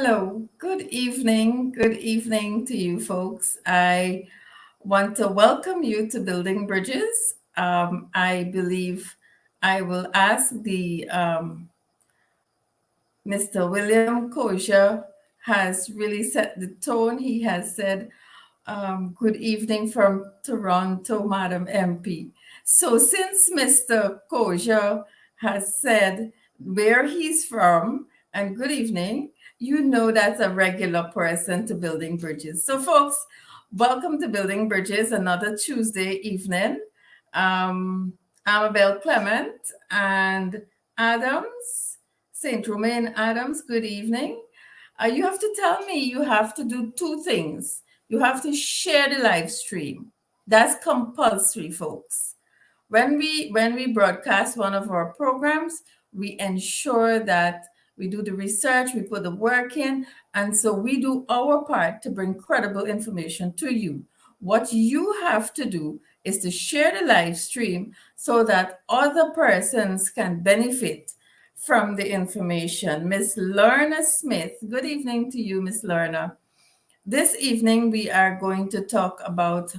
Hello, good evening to you folks. I want to welcome you to Building Bridges. I believe I will ask the Mr. William Kosher has really set the tone. He has said, good evening from Toronto, Madam MP. So, since Mr. Kosher has said where he's from and good evening, you know that's a regular person to Building Bridges. So, folks, welcome to Building Bridges, another Tuesday evening. Um, Amabel Clement and Adams, St. Romain Adams, good evening. You have to tell me you have to do two things. You have to share the live stream. That's compulsory, folks. When we broadcast one of our programs, we ensure that we do the research, we put the work in, and so we do our part to bring credible information to you. What you have to do is to share the live stream so that other persons can benefit from the information. Miss Lorna Smith, good evening to you, Miss Lorna. This evening, we are going to talk about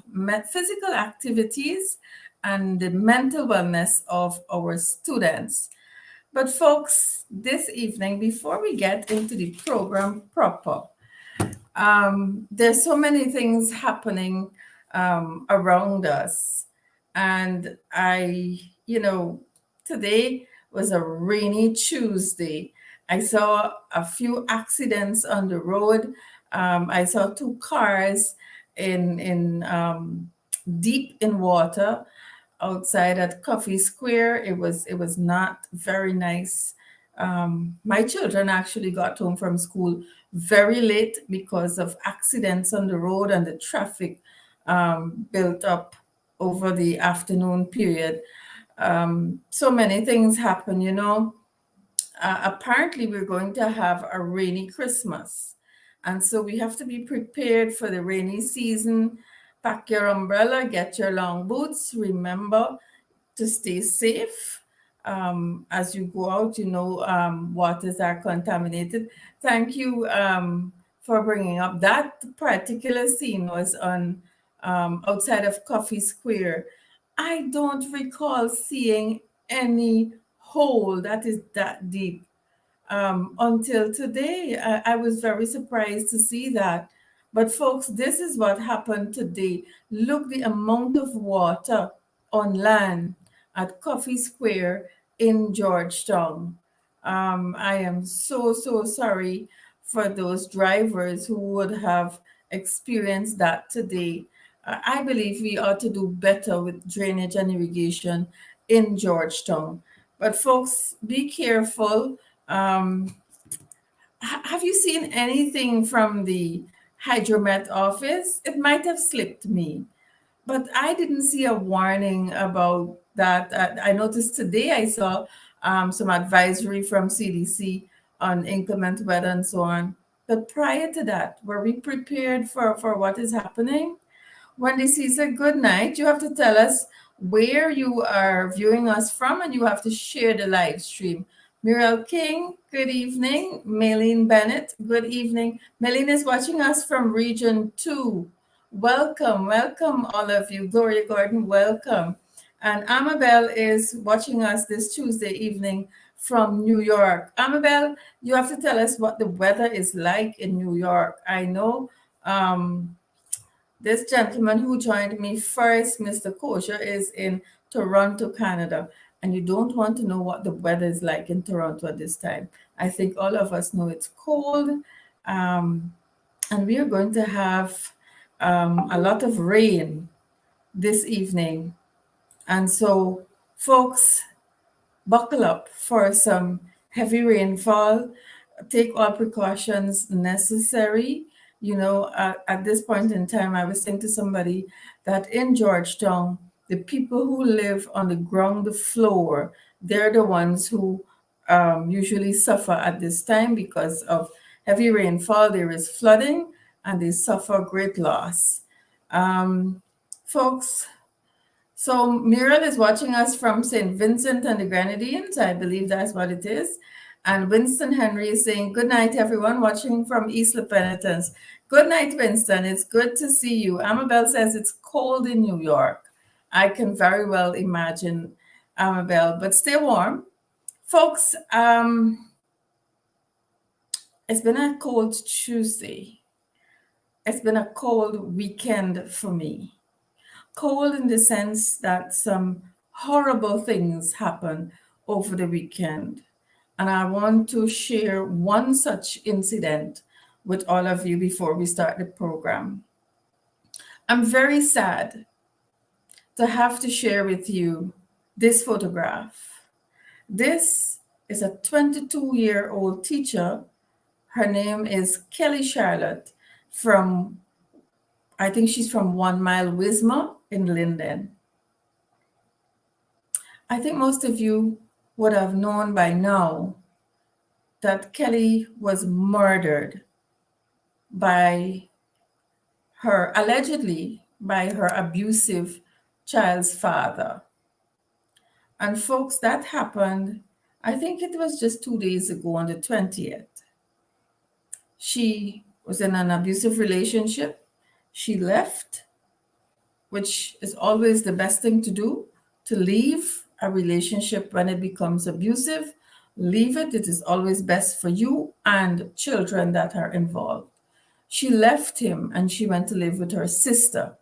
physical activities and the mental wellness of our students. But, folks, this evening, before we get into the program proper, there's so many things happening around us. And today was a rainy Tuesday. I saw a few accidents on the road. I saw two cars in deep in water outside at Coffee Square. It was not very nice. My children actually got home from school very late because of accidents on the road and the traffic built up over the afternoon period. So many things happen. Apparently, we're going to have a rainy Christmas. And so we have to be prepared for the rainy season. Pack your umbrella, get your long boots. Remember to stay safe as you go out. Waters are contaminated. Thank you for bringing up that particular scene was on outside of Coffee Square. I don't recall seeing any hole that is that deep until today. I was very surprised to see that. But, folks, this is what happened today. Look, the amount of water on land at Coffee Square in Georgetown. I am so, so sorry for those drivers who would have experienced that today. I believe we ought to do better with drainage and irrigation in Georgetown. But, folks, be careful. Um, have you seen anything from the Hydromet office? It might have slipped me, but I didn't see a warning about that. I noticed today I saw some advisory from CDC on inclement weather and so on. But prior to that, were we prepared for what is happening? Wendy Caesar, good night. You have to tell us where you are viewing us from, and you have to share the live stream. Muriel King, good evening. Maylene Bennett, good evening. Maylene is watching us from Region 2. Welcome, welcome, all of you. Gloria Gordon, welcome. And Amabel is watching us this Tuesday evening from New York. Amabel, you have to tell us what the weather is like in New York. I know this gentleman who joined me first, Mr. Kosher, is in Toronto, Canada. And you don't want to know what the weather is like in Toronto at this time. I think all of us know it's cold. And we are going to have a lot of rain this evening. And so, folks, buckle up for some heavy rainfall. Take all precautions necessary. At this point in time, I was saying to somebody that in Georgetown, the people who live on the ground floor, they're the ones who usually suffer at this time because of heavy rainfall. There is flooding and they suffer great loss. Folks, so Muriel is watching us from St. Vincent and the Grenadines. I believe that's what it is. And Winston Henry is saying, good night, everyone, watching from East La Penitence. Good night, Winston. It's good to see you. Amabel says it's cold in New York. I can very well imagine, Amabel, but stay warm. Folks, it's been a cold Tuesday. It's been a cold weekend for me. Cold in the sense that some horrible things happen over the weekend. And I want to share one such incident with all of you before we start the program. I'm very sad to have to share with you this photograph. This is a 22-year-old teacher. Her name is Kelly Charlotte from, I think she's from 1 Mile Wisma in Linden. I think most of you would have known by now that Kelly was murdered by her, allegedly by her abusive child's father. And folks, that happened, I think it was just 2 days ago on the 20th. She was in an abusive relationship. She left, which is always the best thing to do, to leave a relationship when it becomes abusive. Leave it. It is always best for you and children that are involved. She left him and she went to live with her sister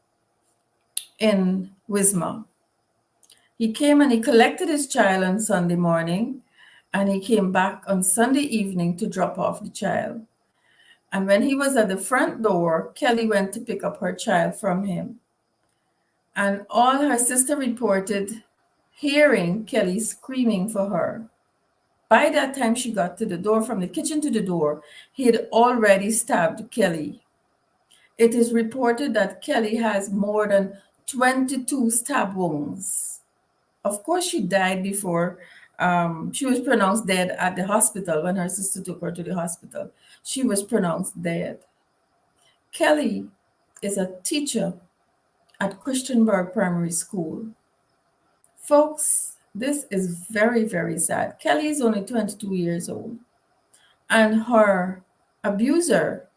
in Wisma. He came and he collected his child on Sunday morning, and he came back on Sunday evening to drop off the child. And when he was at the front door, Kelly went to pick up her child from him. And all her sister reported hearing Kelly screaming for her. By that time she got to the door, from the kitchen to the door, he had already stabbed Kelly. It is reported that Kelly has more than 22 stab wounds. Of course, she died before she was pronounced dead at the hospital when her sister took her to the hospital. She was pronounced dead. Kelly is a teacher at Christianburg Primary School. Folks, this is very, very sad. Kelly is only 22 years old, and her abuser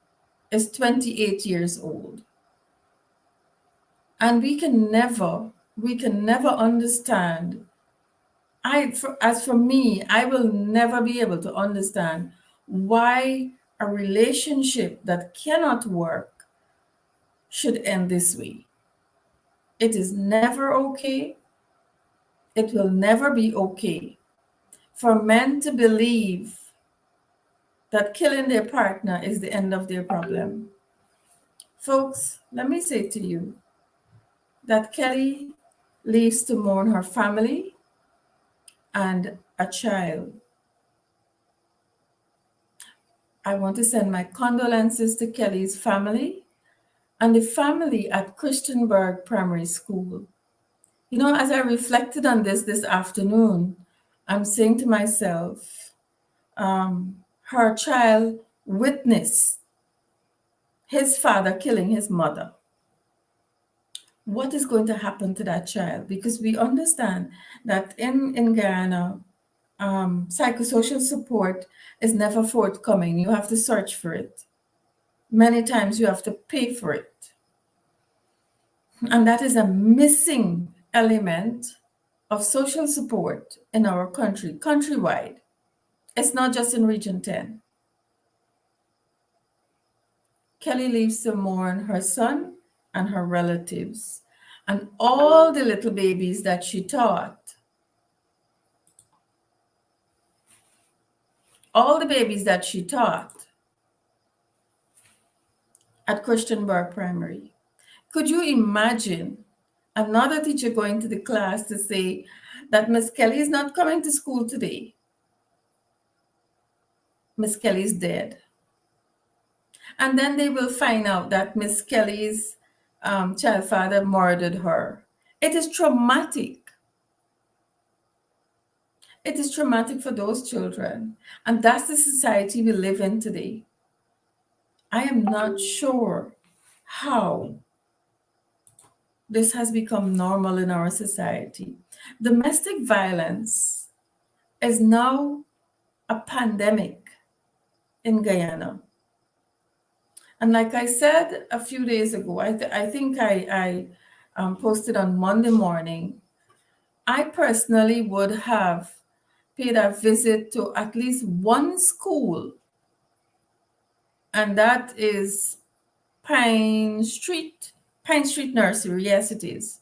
is 28 years old. And we can never understand. As for me, I will never be able to understand why a relationship that cannot work should end this way. It is never okay. It will never be okay for men to believe that killing their partner is the end of their problem. Folks, let me say to you that Kelly leaves to mourn her family and a child. I want to send my condolences to Kelly's family and the family at Christianburg Primary School. You know, as I reflected on this afternoon, I'm saying to myself, her child witnessed his father killing his mother. What is going to happen to that child? Because we understand that in Guyana, psychosocial support is never forthcoming. You have to search for it. Many times you have to pay for it. And that is a missing element of social support in our country, countrywide. It's not just in Region 10. Kelly leaves to mourn her son and her relatives and all the little babies that she taught. All the babies that she taught at Christianburg Primary. Could you imagine another teacher going to the class to say that Miss Kelly is not coming to school today? Miss Kelly is dead. And then they will find out that Miss Kelly's child father murdered her. It is traumatic. It is traumatic for those children. And that's the society we live in today. I am not sure how this has become normal in our society. Domestic violence is now a pandemic in Guyana. And like I said a few days ago, I think I posted on Monday morning, I personally would have paid a visit to at least one school, and that is Pine Street, Pine Street Nursery. Yes, it is.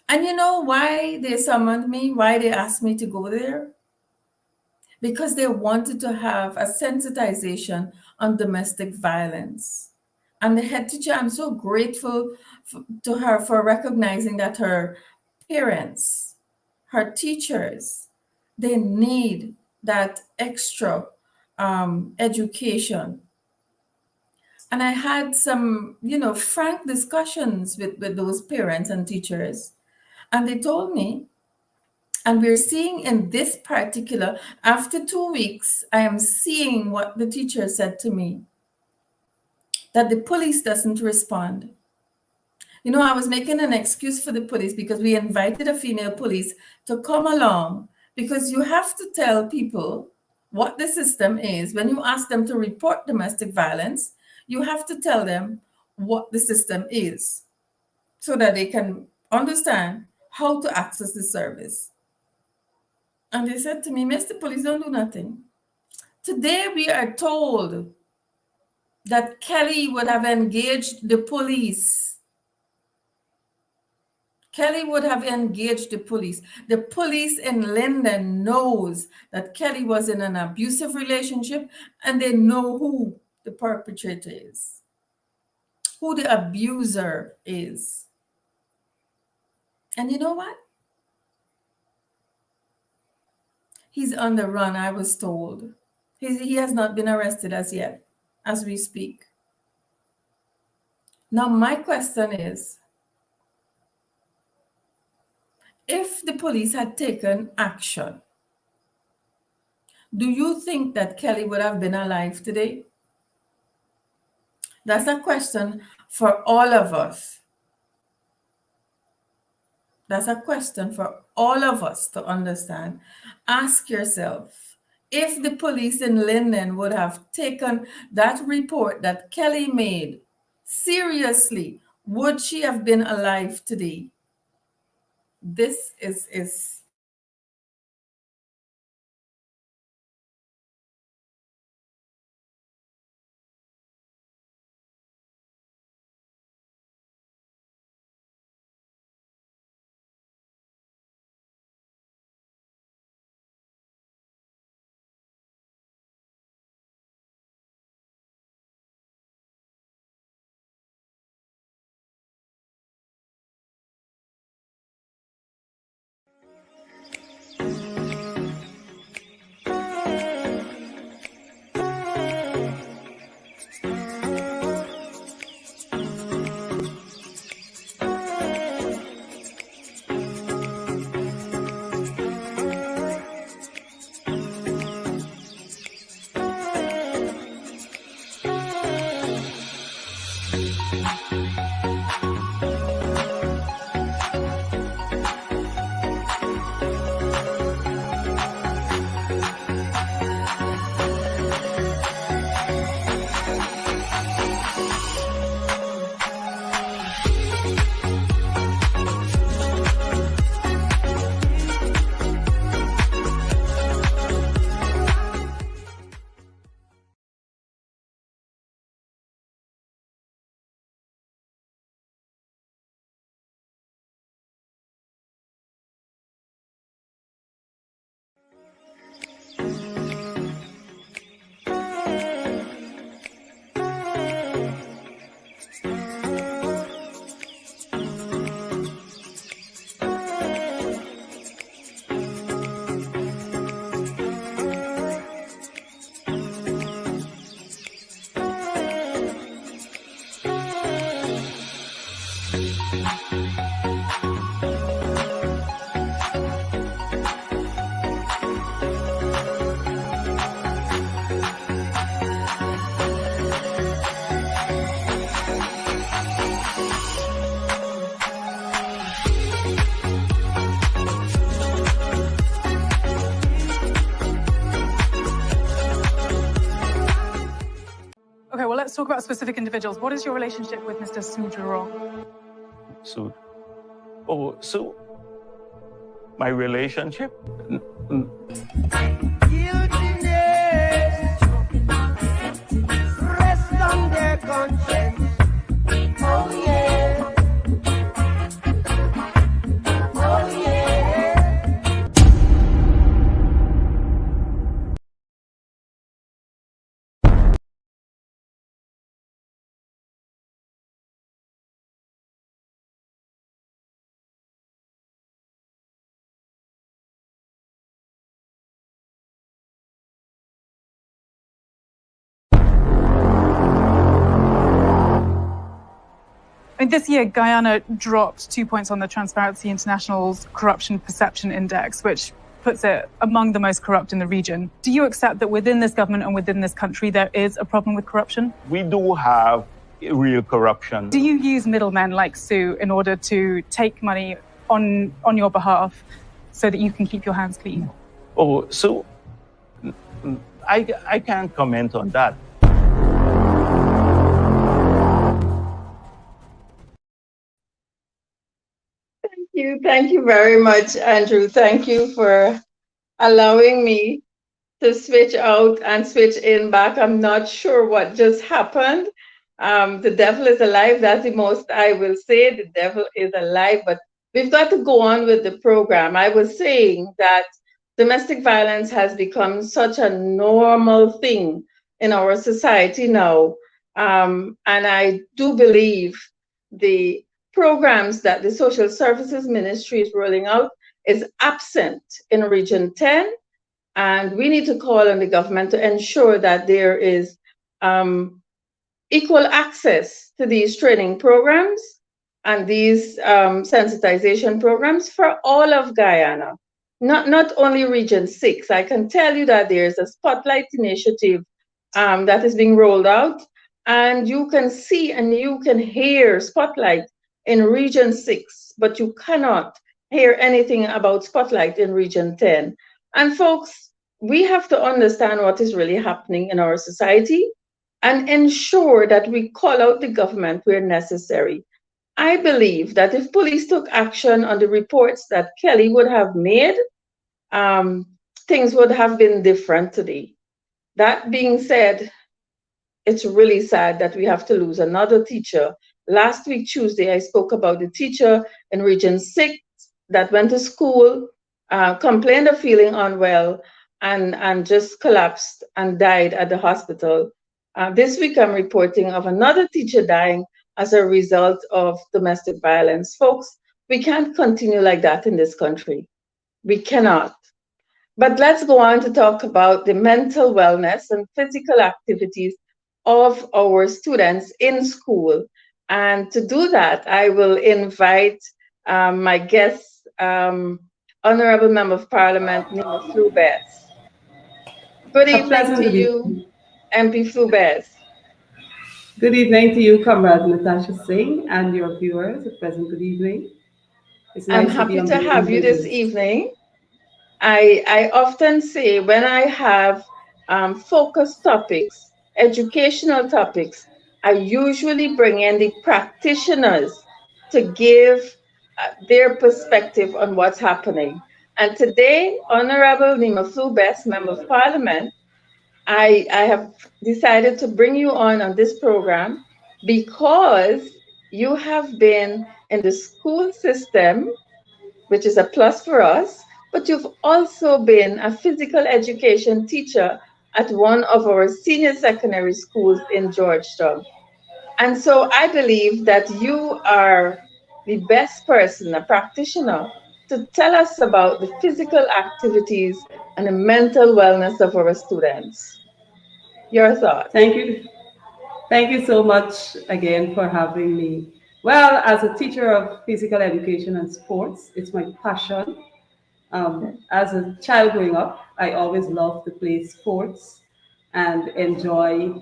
And you know why they summoned me? Why they asked me to go there? Because they wanted to have a sensitization on domestic violence. And the head teacher, I'm so grateful to her for recognizing that her parents, her teachers, they need that extra education. And I had some, frank discussions with those parents and teachers. And they told me, and we're seeing in this particular, after 2 weeks, I am seeing what the teacher said to me, that the police doesn't respond. I was making an excuse for the police because we invited a female police to come along, because you have to tell people what the system is. When you ask them to report domestic violence, you have to tell them what the system is so that they can understand how to access the service. And they said to me, Mr. Police, don't do nothing. Today we are told that Kelly would have engaged the police. Kelly would have engaged the police. The police in Linden knows that Kelly was in an abusive relationship, and they know who the perpetrator is, who the abuser is. And you know what? He's on the run, I was told. He has not been arrested as yet, as we speak. Now, my question is, if the police had taken action, do you think that Kelly would have been alive today? That's a question for all of us. That's a question for all of us to understand. Ask yourself, if the police in Linden would have taken that report that Kelly made seriously, would she have been alive today? This is talk about specific individuals. What is your relationship with Mr. Sujuro? So, so my relationship? Guiltiness rest on their conscience. Oh yeah. Oh yeah. This year, Guyana dropped 2 points on the Transparency International's Corruption Perception Index, which puts it among the most corrupt in the region. Do you accept that within this government and within this country, there is a problem with corruption? We do have real corruption. Do you use middlemen like Sue in order to take money on your behalf so that you can keep your hands clean? So I can't comment on that. Thank you very much, Andrew. Thank you for allowing me to switch out and switch in back. I'm not sure what just happened. The devil is alive. That's the most I will say. The devil is alive, but we've got to go on with the program. I was saying that domestic violence has become such a normal thing in our society now. And I do believe the programs that the Social Services Ministry is rolling out is absent in Region 10. And we need to call on the government to ensure that there is equal access to these training programs and these sensitization programs for all of Guyana, not only Region 6. I can tell you that there's a Spotlight initiative that is being rolled out, and you can see and you can hear Spotlight in Region 6, but you cannot hear anything about Spotlight in Region 10. And folks, we have to understand what is really happening in our society and ensure that we call out the government where necessary. I believe that if police took action on the reports that Kelly would have made, things would have been different today. That being said, it's really sad that we have to lose another teacher. Last week, Tuesday, I spoke about the teacher in Region 6 that went to school, complained of feeling unwell, and just collapsed and died at the hospital. This week, I'm reporting of another teacher dying as a result of domestic violence. Folks, we can't continue like that in this country. We cannot. But let's go on to talk about the mental wellness and physical activities of our students in school. And to do that, I will invite my guest, Honorable Member of Parliament, Nima Flue-Bess. Good evening to you, MP Flue-Bess. Good evening to you, Comrade Natasha Singh, and your viewers. A pleasant good evening. It's nice I'm happy to have you this evening. I often say when I have focused topics, educational topics, I usually bring in the practitioners to give their perspective on what's happening. And today, Honorable Nima Flue-Bess, Member of Parliament, I have decided to bring you on this program because you have been in the school system, which is a plus for us, but you've also been a physical education teacher at one of our senior secondary schools in Georgetown. And so I believe that you are the best person, a practitioner, to tell us about the physical activities and the mental wellness of our students. Your thoughts? Thank you. Thank you so much again for having me. Well, as a teacher of physical education and sports, it's my passion. As a child growing up, I always loved to play sports and enjoy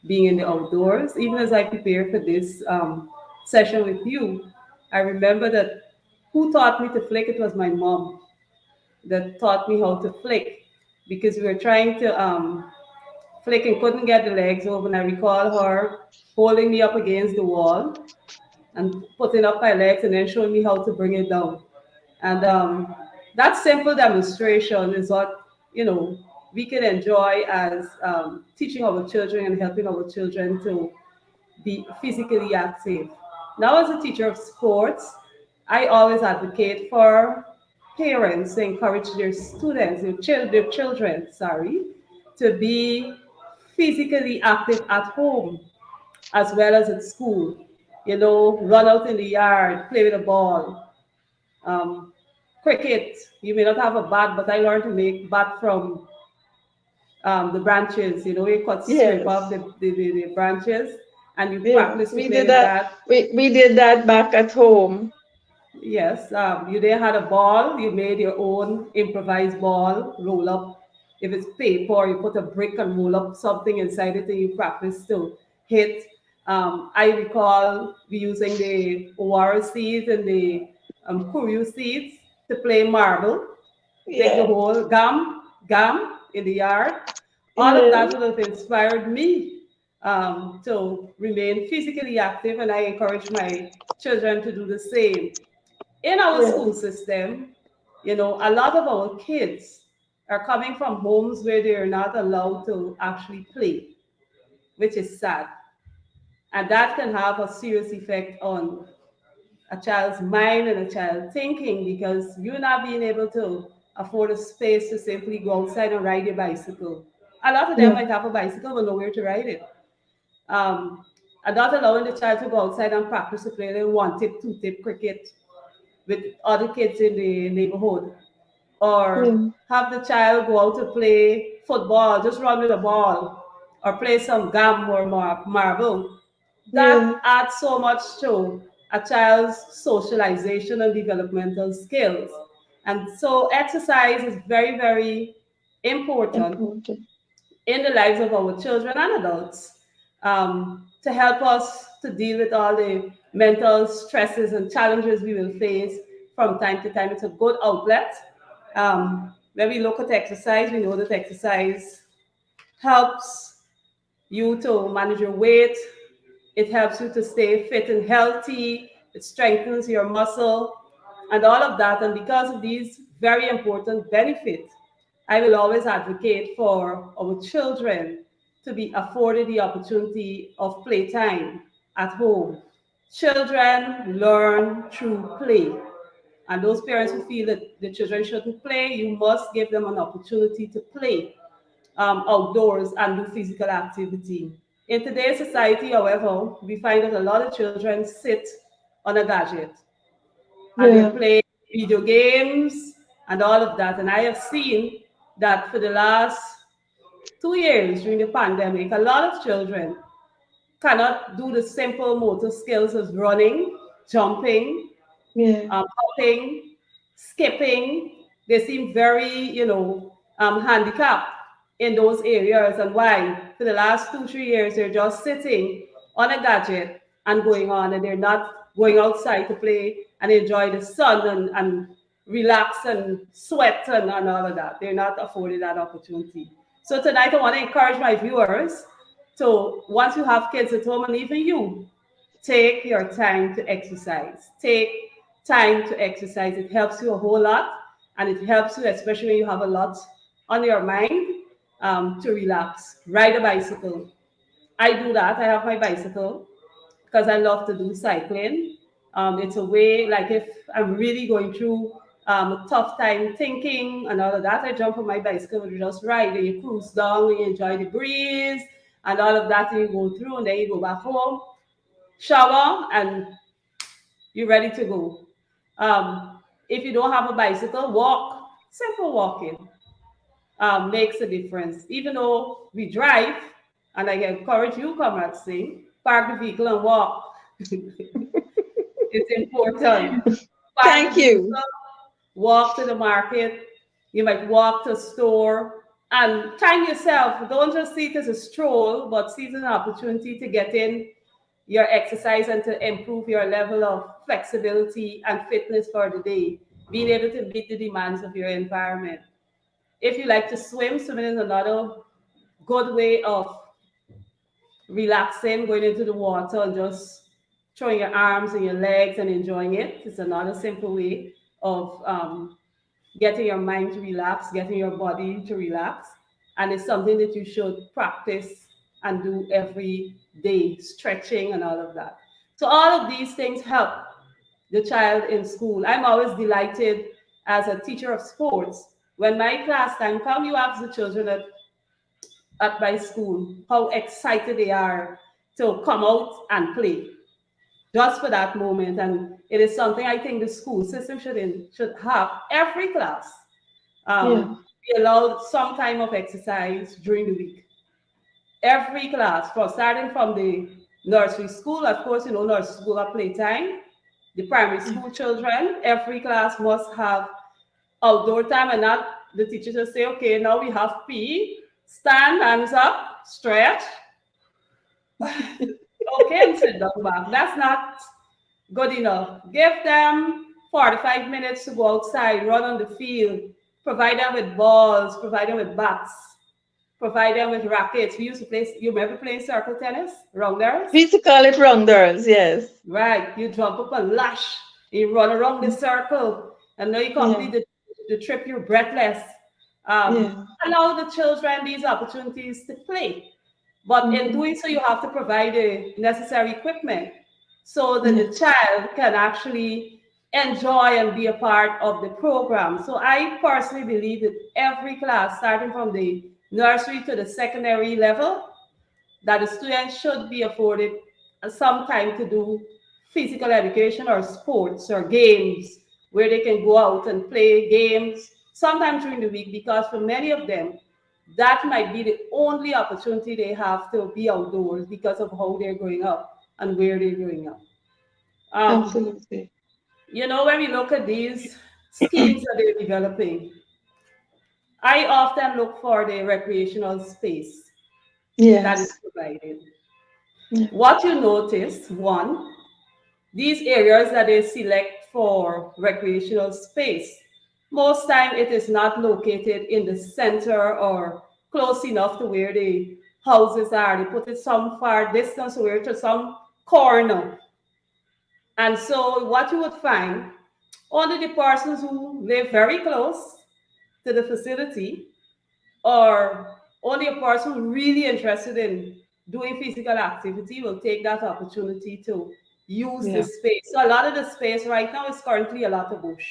being in the outdoors. Even as I prepare for this session with you, I remember that who taught me to flick? It was my mom that taught me how to flick because we were trying to flicking, couldn't get the legs over. And I recall her holding me up against the wall and putting up my legs and then showing me how to bring it down. And that simple demonstration is what, we can enjoy as teaching our children and helping our children to be physically active. Now, as a teacher of sports, I always advocate for parents to encourage their students, their children, to be physically active at home as well as at school. Run out in the yard, play with a ball. Um, Cricket, you may not have a bat, but I learned to make bat from the branches. You cut strip off Yes. the branches and you Yes. practice to We play did with that. that. We did that back at home. Yes, you there had a ball, you made your own improvised ball, roll up. If it's paper, you put a brick and roll up something inside it and you practice to hit. I recall we using the OR seeds and the Kuru seeds to play marble, dig the Yeah. hole, gum in the yard. All of Yes. that would have inspired me to remain physically active, and I encourage my children to do the same. In our school Yes. system, a lot of our kids are coming from homes where they are not allowed to actually play, which is sad. And that can have a serious effect on a child's mind and a child's thinking because you're not being able to afford a space to simply go outside and ride your bicycle. A lot of them Yeah. might have a bicycle but nowhere to ride it. Um, and not allowing the child to go outside and practice to play the one tip, two tip cricket with other kids in the neighborhood, or Yeah. have the child go out to play football, just run with a ball, or play some gam or marble. That Yeah. adds so much to a child's socialization and developmental skills. And so exercise is very, very important Important. in the lives of our children and adults to help us to deal with all the mental stresses and challenges we will face from time to time. It's a good outlet. When we look at exercise, we know that exercise helps you to manage your weight, it helps you to stay fit and healthy, it strengthens your muscle, and all of that. And because of these very important benefits, I will always advocate for our children to be afforded the opportunity of playtime at home. Children learn through play. And those parents who feel that the children shouldn't play, you must give them an opportunity to play outdoors and do physical activity. In today's society, however, we find that a lot of children sit on a gadget and they Yeah. play video games and all of that. And I have seen that for the last 2 years during the pandemic, a lot of children cannot do the simple motor skills as running, jumping, Yeah. hopping, skipping. They seem very, handicapped in those areas. And why? For the last 2, 3 years, they're just sitting on a gadget and going on, and they're not going outside to play and enjoy the sun and relax and sweat and all of that. They're not afforded that opportunity. So tonight, I want to encourage my viewers to, once you have kids at home, and even you, take your time to exercise. Take time to exercise. It helps you a whole lot, and it helps you, especially when you have a lot on your mind, to relax. Ride a bicycle. I do that. I have my bicycle because I love to do cycling. It's a way, like if I'm really going through a tough time thinking and all of that, I jump on my bicycle and just ride, and you cruise down and you enjoy the breeze and all of that, and you go through, and then you go back home, shower, and you're ready to go. If you don't have a bicycle, walk. Simple walking makes a difference. Even though we drive, and I encourage you, comrades, say, park the vehicle and walk. It's important. Park the Thank you. vehicle, walk to the market. You might walk to a store and time yourself. Don't just see it as a stroll, but see it as an opportunity to get in your exercise and to improve your level of flexibility and fitness for the day, being able to meet the demands of your environment. If you like to swim, swimming is another good way of relaxing, going into the water and just throwing your arms and your legs and enjoying it. It's another simple way of getting your mind to relax, getting your body to relax. And it's something that you should practice and do every day, stretching and all of that. So all of these things help the child in school. I'm always delighted as a teacher of sports. When my class time come, you ask the children at my school how excited they are to come out and play just for that moment. And it is something I think the school system should have every class. Yeah. Be allowed some time of exercise during the week. Every class, from starting from the nursery school, of course, nursery school at playtime, the primary school children, every class must have outdoor time and not the teacher just say, okay, now we have PE, stand, hands up, stretch, okay, and sit down back. That's not good enough. Give them 45 minutes to go outside, run on the field, provide them with balls, provide them with bats, provide them with rackets. We used to play, you remember playing circle tennis, rounders? We used to call it rounders, yes. Right, you jump up and lash, you run around the circle, and now you complete the trip, you're breathless. Allow the children these opportunities to play. But in doing so, you have to provide the necessary equipment so that the child can actually enjoy and be a part of the program. So I personally believe that every class, starting from the nursery to the secondary level, that the students should be afforded some time to do physical education or sports or games where they can go out and play games sometime during the week, because for many of them, that might be the only opportunity they have to be outdoors because of how they're growing up and where they're growing up. Absolutely. When we look at these schemes that they're developing, I often look for the recreational space that is Yes. provided. Yeah. What you notice, one, these areas that they select for recreational space, most time it is not located in the center or close enough to where the houses are. They put it some far distance away to some corner. And so what you would find, only the persons who live very close to the facility, or only a person really interested in doing physical activity will take that opportunity to use the Yeah. space. So a lot of the space right now is currently a lot of bush.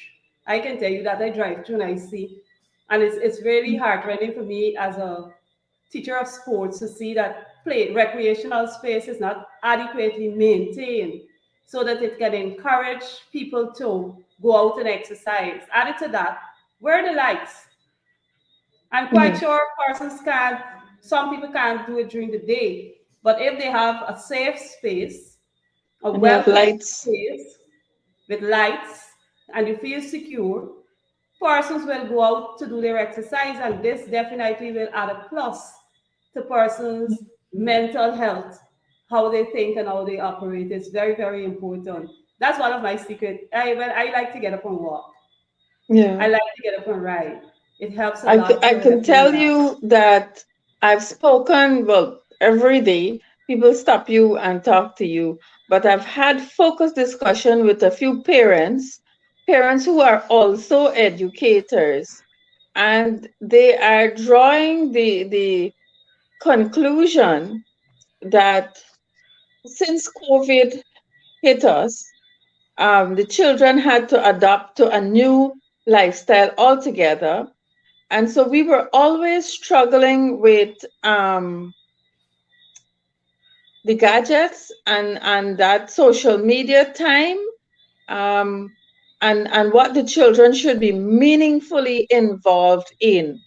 I can tell you that I drive through and I see, and it's really heartrending for me as a teacher of sports to see that play recreational space is not adequately maintained so that it can encourage people to go out and exercise. Added to that, where are the lights? I'm quite Yeah. sure persons can't, some people can't do it during the day, but if they have a safe space, a And you well have kept lights. space with lights, and you feel secure, persons will go out to do their exercise, and this definitely will add a plus to persons' mental health, how they think and how they operate. It's very, very important. That's one of my secrets. I like to get up and walk. I Yeah. like to get up and ride. It helps a lot I to can help me tell relax. you that I've spoken, well, every day, people stop you and talk to you, but I've had focused discussion with a few parents who are also educators, and they are drawing the conclusion that since COVID hit us, the children had to adapt to a new lifestyle altogether. And so we were always struggling with the gadgets and that social media time, um, and what the children should be meaningfully involved in.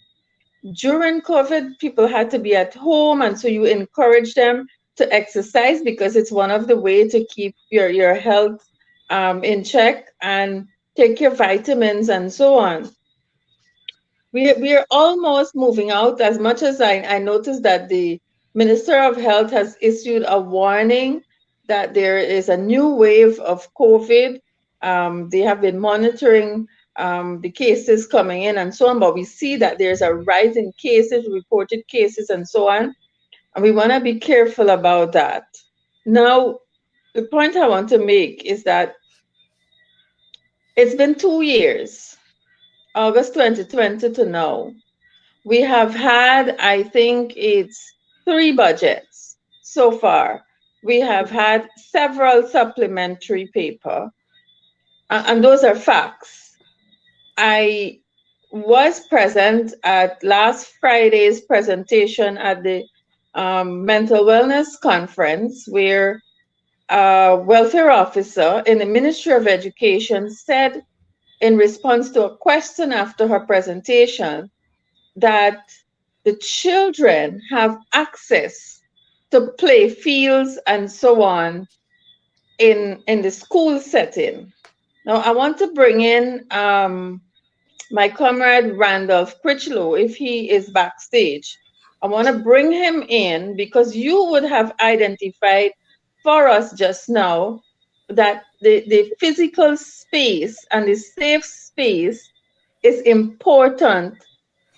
During COVID, people had to be at home, and so you encourage them to exercise because it's one of the way to keep your health in check and take your vitamins and so on. We are almost moving out. As much as I noticed that the Minister of Health has issued a warning that there is a new wave of COVID. They have been monitoring the cases coming in and so on, but we see that there's a rise in cases, reported cases, and so on. And we want to be careful about that. Now, the point I want to make is that it's been 2 years, August 2020 to now. We have had, I think it's 3 budgets so far. We have had several supplementary paper, and those are facts. I was present at last Friday's presentation at the mental wellness conference, where a welfare officer in the Ministry of Education said, in response to a question after her presentation, that the children have access to play fields and so on in the school setting. Now, I want to bring in my comrade Randolph Critchlow, if he is backstage. I want to bring him in because you would have identified for us just now that the physical space and the safe space is important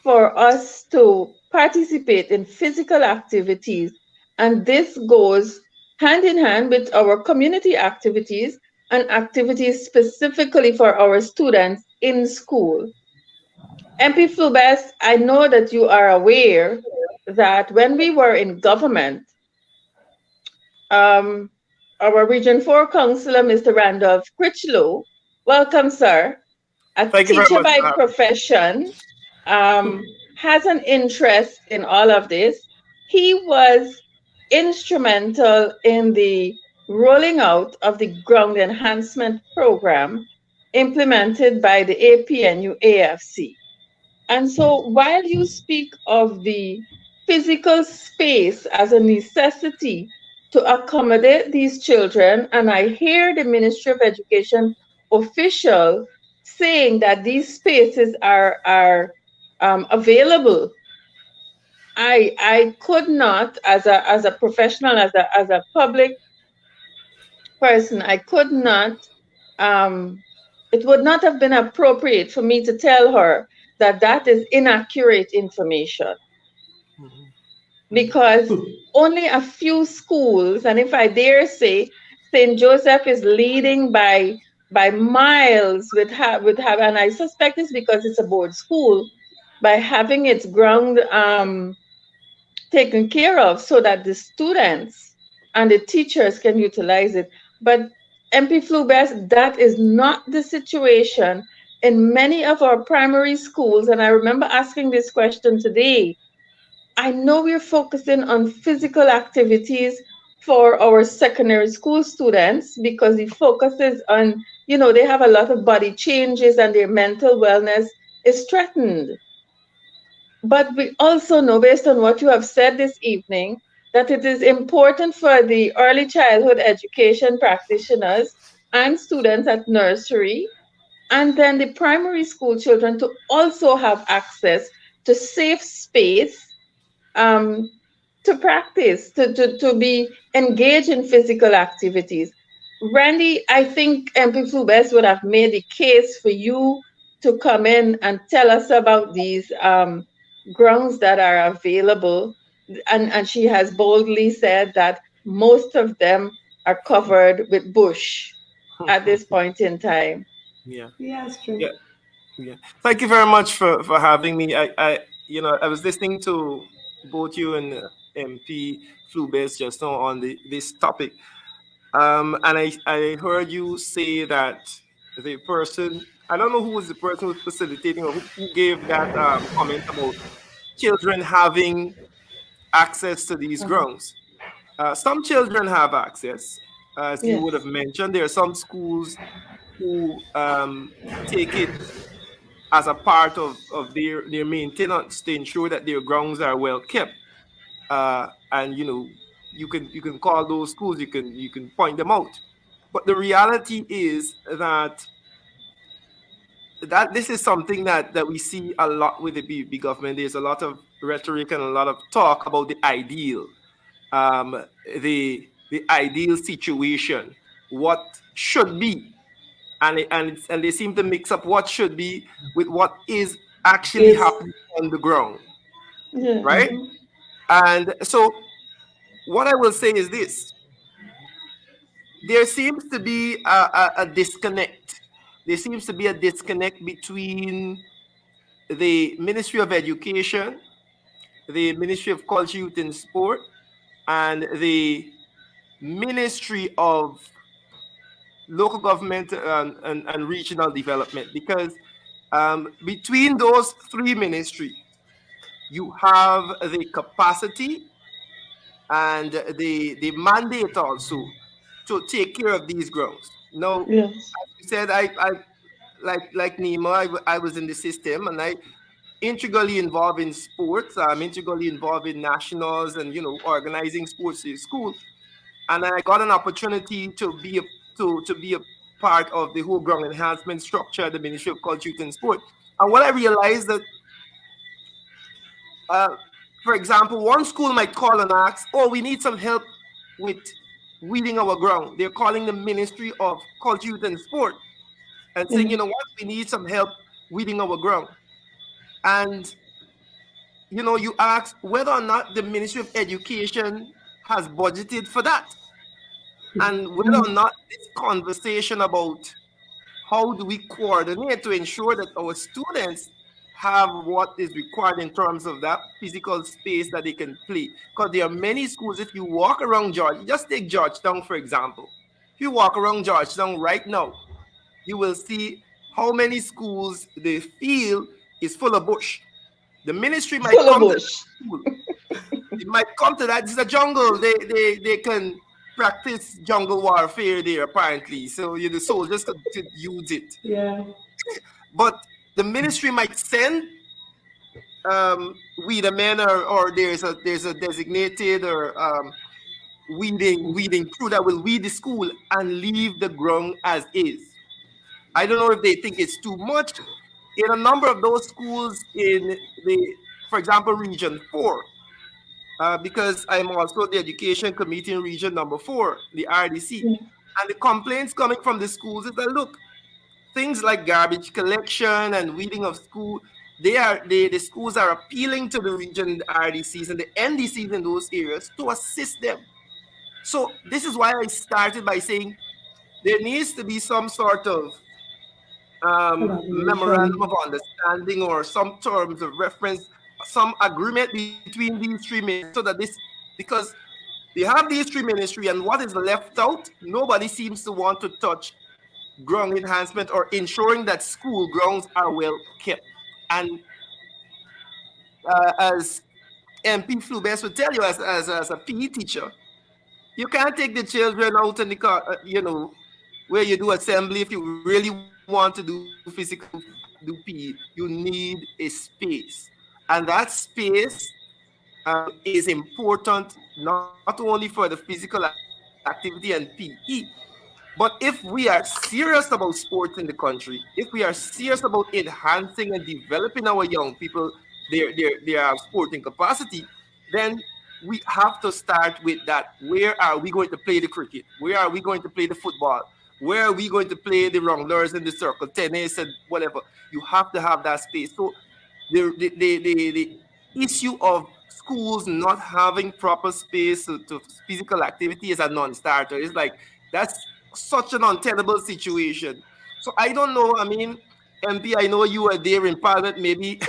for us to participate in physical activities. And this goes hand in hand with our community activities and activities specifically for our students in school. MP Flue-Bess, I know that you are aware that when we were in government, um, our Region 4 Councillor, Mr. Randolph Critchlow, welcome, sir, a Thank you very teacher much. by profession, has an interest in all of this. He was instrumental in the rolling out of the ground enhancement program implemented by the APNU AFC. And so while you speak of the physical space as a necessity to accommodate these children, and I hear the Ministry of Education official saying that these spaces are available, I could not, as a professional, as a public person, I could not, it would not have been appropriate for me to tell her that that is inaccurate information, because only a few schools, and if I dare say, St. Joseph is leading by miles with and I suspect it's because it's a board school, by having its ground taken care of so that the students and the teachers can utilize it. But MP Flue-Bess, that is not the situation in many of our primary schools. And I remember asking this question today. I know we're focusing on physical activities for our secondary school students because the focus is on, they have a lot of body changes and their mental wellness is threatened. But we also know, based on what you have said this evening, that it is important for the early childhood education practitioners and students at nursery, and then the primary school children, to also have access to safe space, to practice, to be engaged in physical activities. Randy, I think MP Flue-Bess would have made the case for you to come in and tell us about these grounds that are available. And she has boldly said that most of them are covered with bush at this point in time. Yeah. Yeah, it's true. Yeah. Yeah. Thank you very much for having me. I was listening to both you and MP Flue-Bess just now on this topic. And I heard you say that the person, I don't know who was the person who was facilitating or who gave that comment about children having access to these grounds. Some children have access, as you would Yes. have mentioned. There are some schools who take it as a part of their maintenance to ensure that their grounds are well kept. And you can call those schools, you can point them out. But the reality is that this is something that we see a lot with the BB government. There's a lot of rhetoric and a lot of talk about the ideal, the ideal situation, what should be. and they seem to mix up what should be with what is actually Is happening on the ground, Yeah. right? And so what I will say is this: there seems to be a disconnect. There seems to be a disconnect between the Ministry of Education, the Ministry of Culture, Youth, and Sport, and the Ministry of Local Government and Regional Development. Because between those three ministries, you have the capacity and the mandate also to take care of these grounds. Now, Yes. as you said, I like Nima, I was in the system and I integrally involved in sports. I'm integrally involved in nationals and organizing sports in school. And I got an opportunity to be a part of the whole ground enhancement structure at the Ministry of Culture, Youth, and Sport. And what I realized that, uh, for example, one school might call and ask, "Oh, we need some help with weeding our ground." They're calling the Ministry of Culture, Youth, and Sport and saying, "You know what? We need some help weeding our ground." And you ask whether or not the Ministry of Education has budgeted for that, and whether or not this conversation about how do we coordinate to ensure that our students have what is required in terms of that physical space that they can play. Because there are many schools, if you walk around George, just take Georgetown, for example. If you walk around Georgetown right now, you will see how many schools the field is full of bush. The ministry might Full of come to bush. that school. It might come to that. It's a jungle. They can practice jungle warfare there apparently. So the soldiers could use it. yeah. But the ministry might send weeder men, or there's a designated or weeding crew that will weed the school and leave the ground as is. I don't know if they think it's too much. In a number of those schools in for example, Region 4, because I'm also the Education Committee in Region Number 4, the RDC. And the complaints coming from the schools is that, look, things like garbage collection and weeding of school, the schools are appealing to the region RDCs and the NDCs in those areas to assist them. So this is why I started by saying there needs to be some sort of memorandum Collaboration. of understanding or some terms of reference, some agreement between these three ministries, so that because they have these three ministries and what is left out, nobody seems to want to touch ground enhancement or ensuring that school grounds are well kept. And as MP Flue-Bess would tell you, as a PE teacher, you can't take the children out in the car, where you do assembly. If you really want to do physical, do PE, you need a space. And that space is important not only for the physical activity and PE, but if we are serious about sports in the country, if we are serious about enhancing and developing our young people, their sporting capacity, then we have to start with that. Where are we going to play the cricket? Where are we going to play the football? Where are we going to play the rounders in the circle, tennis and whatever? You have to have that space. So the issue of schools not having proper space to physical activity is a non-starter. It's like that's such an untenable situation. So I don't know. I mean, MP, I know you were there in Parliament. Maybe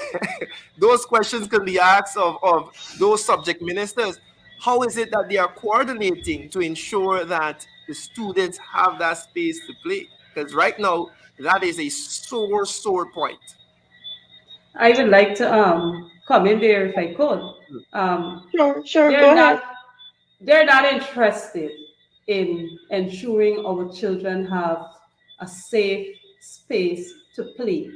those questions can be asked of those subject ministers. How is it that they are coordinating to ensure that the students have that space to play? Because right now, that is a sore point. I would like to come in there if I could. Um, Sure, sure. Go they're ahead. not they're not interested in ensuring our children have a safe space to play.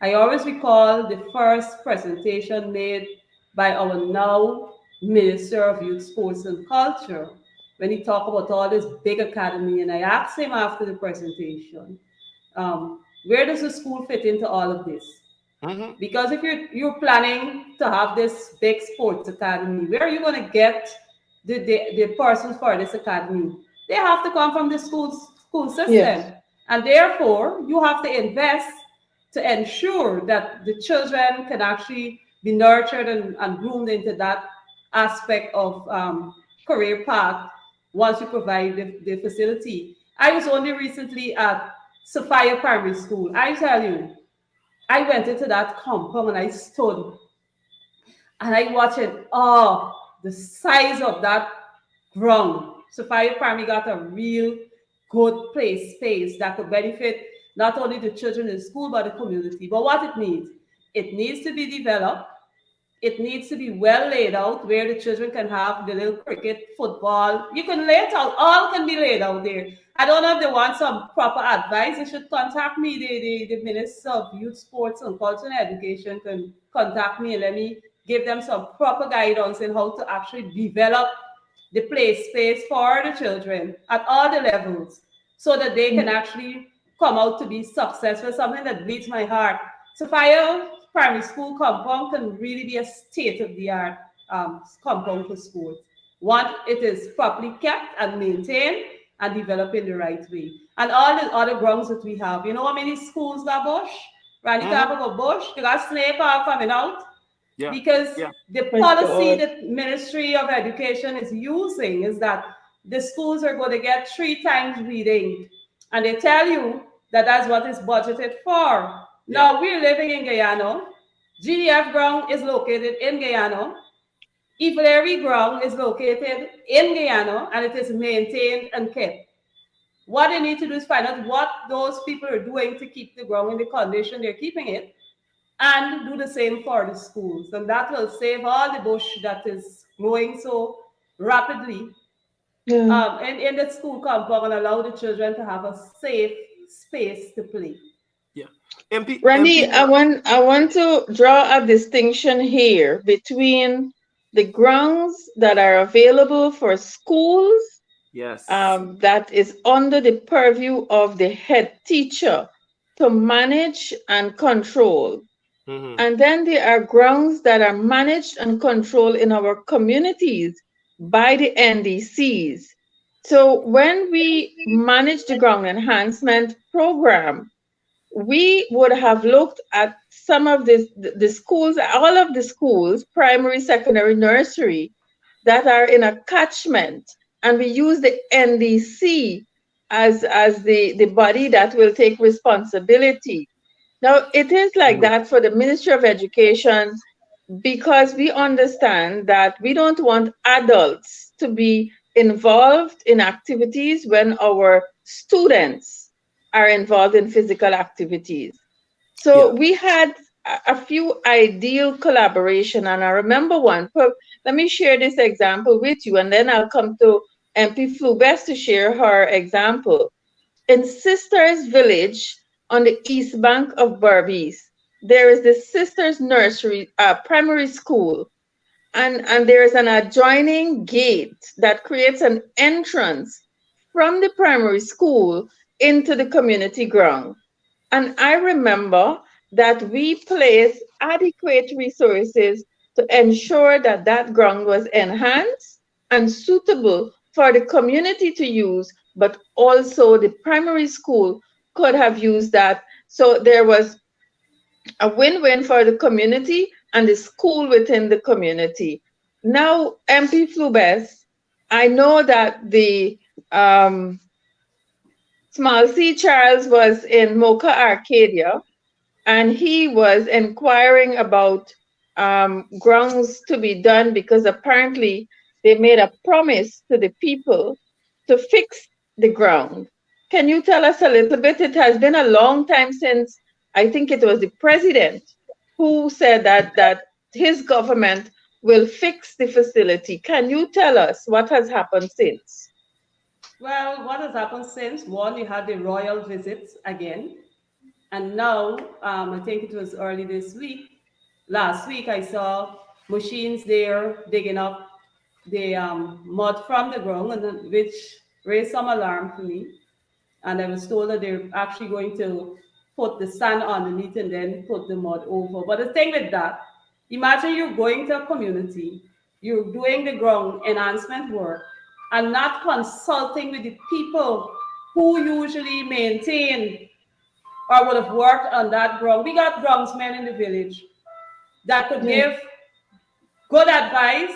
I always recall the first presentation made by our now Minister of Youth, Sports and Culture when he talked about all this big academy. And I asked him after the presentation, where does the school fit into all of this? Mhm. Because if you're planning to have this big sports academy, where are you going to get the persons for this academy? They have to come from the school Yes. system. And therefore, you have to invest to ensure that the children can actually be nurtured and groomed into that aspect of career path once you provide the facility. I was only recently at Sophia Primary School. I tell you, I went into that compound and I stood and I watched it. Oh, the size of that ground. Sophia Primary got a real good place space that could benefit not only the children in school but the community. But what it needs to be developed. It needs to be well laid out where the children can have the little cricket, football. You can lay it out. All can be laid out there. I don't know if they want some proper advice. They should contact me. The Minister of Youth, Sports and Culture and Education can contact me and let me give them some proper guidance in how to actually develop the play space for the children at all the levels so that they can actually come out to be successful. Something that bleeds my heart. Sophia Primary School compound can really be a state-of-the-art compound for sports. One, it is properly kept and maintained and developed in the right way. And all the other grounds that we have, you know how many schools got bush? Randy talk about bush, they got snake all coming out. Yeah. Because Yeah. the policy that Ministry of Education is using is that the schools are going to get 3 times reading. And they tell you that that's what is budgeted for. Now, we're living in Guyana. GDF ground is located in Guyana. Evaluary ground is located in Guyana, and it is maintained and kept. What they need to do is find out what those people are doing to keep the ground in the condition they're keeping it, and do the same for the schools. And that will save all the bush that is growing so rapidly in the school compound and allow the children to have a safe space to play. Yeah. MP, Randy, MP, I want to draw a distinction here between the grounds that are available for schools, yes. that is under the purview of the head teacher to manage and control. Mm-hmm. And then there are grounds that are managed and controlled in our communities by the NDCs. So when we manage the ground enhancement program, we would have looked at some of the schools, all of the schools, primary, secondary, nursery, that are in a catchment, and we use the NDC as the body that will take responsibility. Now, it is like that for the Ministry of Education because we understand that we don't want adults to be involved in activities when our students are involved in physical activities. So we had a few ideal collaboration, and I remember one. Let me share this example with you, and then I'll come to MP Flue-Bess to share her example. In Sisters Village on the east bank of Berbice, there is the Sisters Nursery primary school, and there is an adjoining gate that creates an entrance from the primary school into the community ground. And I remember that we placed adequate resources to ensure that that ground was enhanced and suitable for the community to use, but also the primary school could have used that. So there was a win-win for the community and the school within the community. Now, MP Flue-Bess, I know that the Small C. Charles was in Mocha Arcadia, and he was inquiring about grounds to be done because apparently they made a promise to the people to fix the ground. Can you tell us a little bit? It has been a long time since, I think it was the president who said that his government will fix the facility. Can you tell us what has happened since? Well, what has happened since? One, you had the royal visits again. And now, I think it was early this week, last week, I saw machines there digging up the mud from the ground, which raised some alarm for me. And I was told that they're actually going to put the sand underneath and then put the mud over. But the thing with that, imagine you're going to a community, you're doing the ground enhancement work, and not consulting with the people who usually maintain or would have worked on that ground. We got groundsmen in the village that could give good advice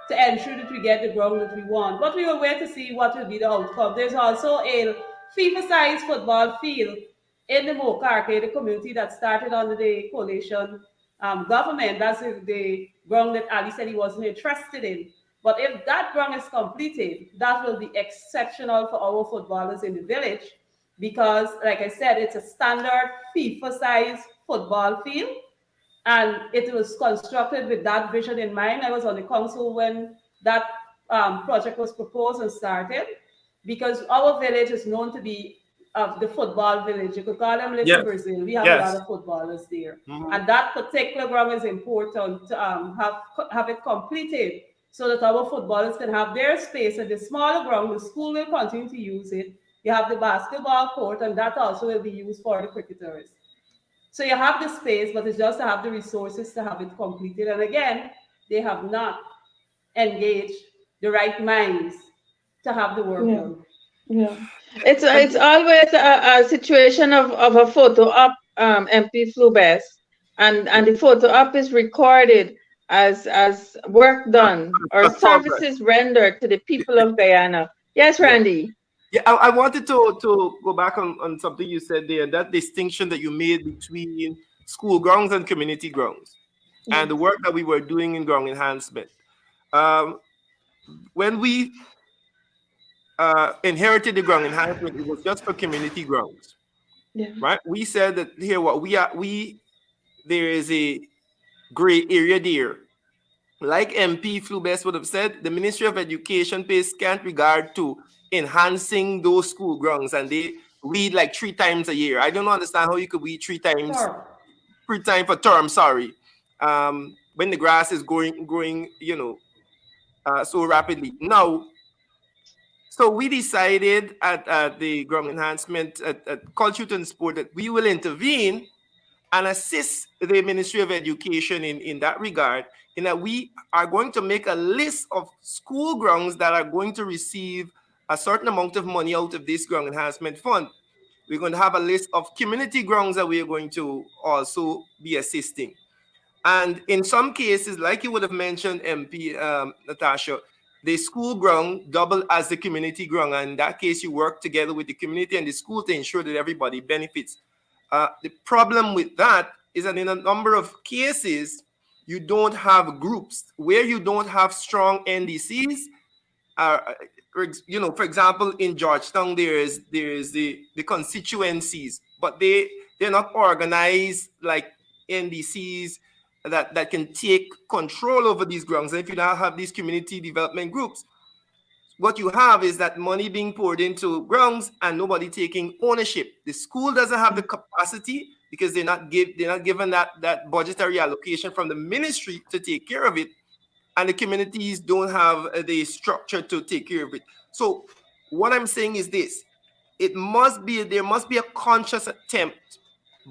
to ensure that we get the ground that we want. But we will wait to see what will be the outcome. There's also a FIFA-sized football field in the Mocha Arcade, the community that started under the coalition government. That's the ground that Ali said he wasn't interested in. But if that ground is completed, that will be exceptional for our footballers in the village because, like I said, it's a standard FIFA-sized football field and it was constructed with that vision in mind. I was on the council when that project was proposed and started, because our village is known to be the football village. You could call them Little Yes. Brazil. We have a lot Yes. of footballers there, Mhm. and that particular ground is important to have it completed so that our footballers can have their space. And the smaller ground, the school will continue to use it. You have the basketball court, and that also will be used for the cricketers. So you have the space, but it's just to have the resources to have it completed. And again, they have not engaged the right minds to have the work Yeah. done. Yeah. It's always a situation of a photo op, MP Flue-Bess, and the photo op is recorded as work done or That's progress. services rendered to the people of Guyana. Yes, Yeah. Randy. Yeah, I wanted to go back on something you said there, that distinction that you made between school grounds and community grounds and the work that we were doing in ground enhancement. Um, when we inherited the ground enhancement, it was just for community grounds, Yeah. right? We said that here what there is a gray area there. Like MP Flue-Bess would have said, the Ministry of Education pays scant regard to enhancing those school grounds, and they weed like 3 times a year. I don't understand how you could weed Sure. 3 times per term. Sorry, when the grass is growing, so rapidly. Now, so we decided at the ground enhancement at Culture and Sport that we will intervene and assist the Ministry of Education in that regard, in that we are going to make a list of school grounds that are going to receive a certain amount of money out of this ground enhancement fund. We're going to have a list of community grounds that we are going to also be assisting. And in some cases, like you would have mentioned, MP Natasha, the school ground double as the community ground. And in that case, you work together with the community and the school to ensure that everybody benefits. The problem with that is that in a number of cases, you don't have groups. Where you don't have strong NDCs, for example, in Georgetown, there is the constituencies, but they're not organized like NDCs that can take control over these grounds. And if you now have these community development groups, what you have is that money being poured into grounds and nobody taking ownership. The school doesn't have the capacity because they're not given that budgetary allocation from the ministry to take care of it, and the communities don't have the structure to take care of it. So what I'm saying is this: there must be a conscious attempt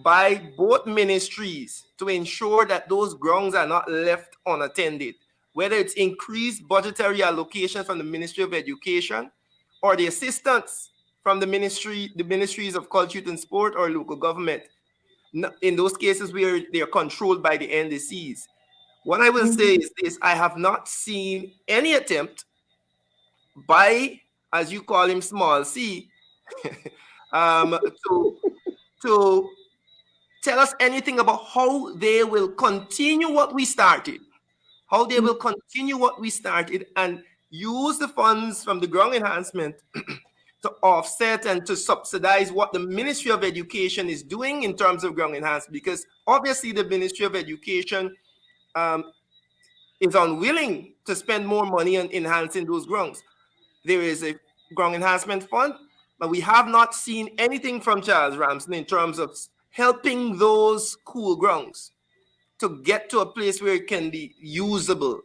by both ministries to ensure that those grounds are not left unattended, whether it's increased budgetary allocation from the Ministry of Education or the assistance from the ministries of culture and sport or local government. In those cases where they are controlled by the NDCs. What I will say is this: I have not seen any attempt by, as you call him, small c, to tell us anything about how they will continue what we started, and use the funds from the ground enhancement to offset and to subsidize what the Ministry of Education is doing in terms of ground enhancement, because obviously the Ministry of Education is unwilling to spend more money on enhancing those grounds. There is a ground enhancement fund, but we have not seen anything from Charles Ramsden in terms of helping those school grounds to get to a place where it can be usable,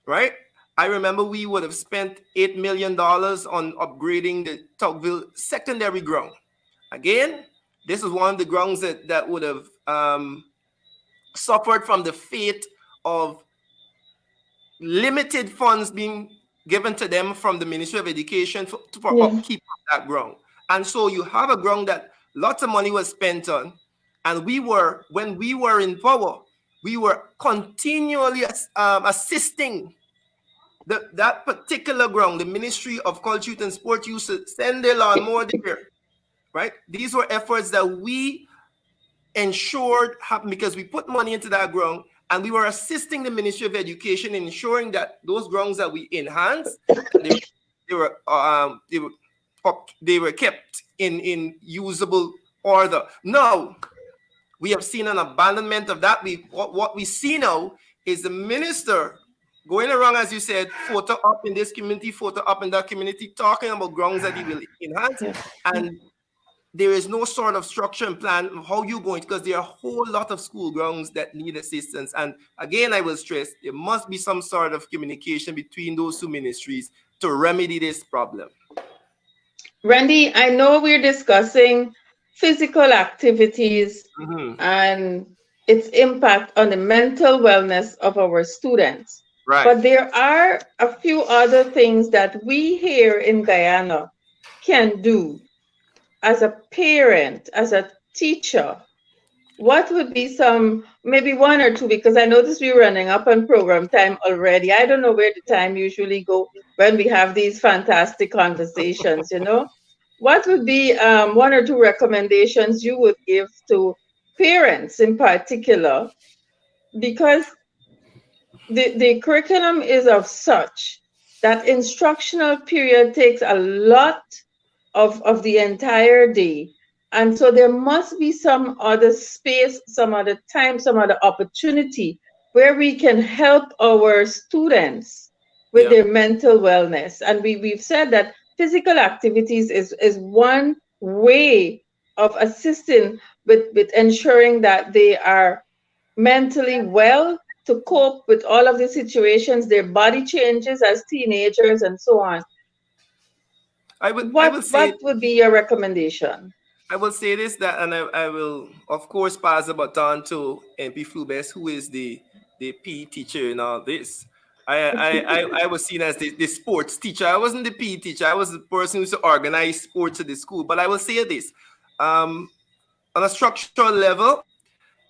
right? I remember we would have spent $8 million on upgrading the Tocqueville secondary ground. Again, this is one of the grounds that would have suffered from the fate of limited funds being given to them from the Ministry of Education for upkeep of that ground. And so you have a ground that lots of money was spent on. And when we were in power, we were continually assisting that particular ground. The Ministry of Culture, Youth and Sport used to send their lawnmower there, right? These were efforts that we ensured happen because we put money into that ground, and we were assisting the Ministry of Education in ensuring that those grounds that we enhanced, they were they were kept in usable order. Now we have seen an abandonment of that. What we see now is the minister going around, as you said, photo up in this community, photo up in that community, talking about grounds that he will enhance, and there is no sort of structure and plan of how you're going, because there are a whole lot of school grounds that need assistance. And again, I will stress, there must be some sort of communication between those two ministries to remedy this problem. Randy, I know we're discussing physical activities and its impact on the mental wellness of our students. Right. But there are a few other things that we here in Guyana can do as a parent, as a teacher. What would be some, maybe one or two, because I notice we're running up on program time already. I don't know where the time usually go when we have these fantastic conversations, you know? What would be one or two recommendations you would give to parents in particular? Because the curriculum is of such that instructional period takes a lot of the entire day. And so there must be some other space, some other time, some other opportunity where we can help our students with their mental wellness. And we've said that physical activities is one way of assisting with ensuring that they are mentally well to cope with all of the situations, their body changes as teenagers and so on. What would be your recommendation? I will say this, that, and I will, of course, pass the baton to MP Flue-Bess, who is the PE teacher in all this. I was seen as the sports teacher. I wasn't the PE teacher. I was the person who used to organize sports at the school. But I will say this, on a structural level,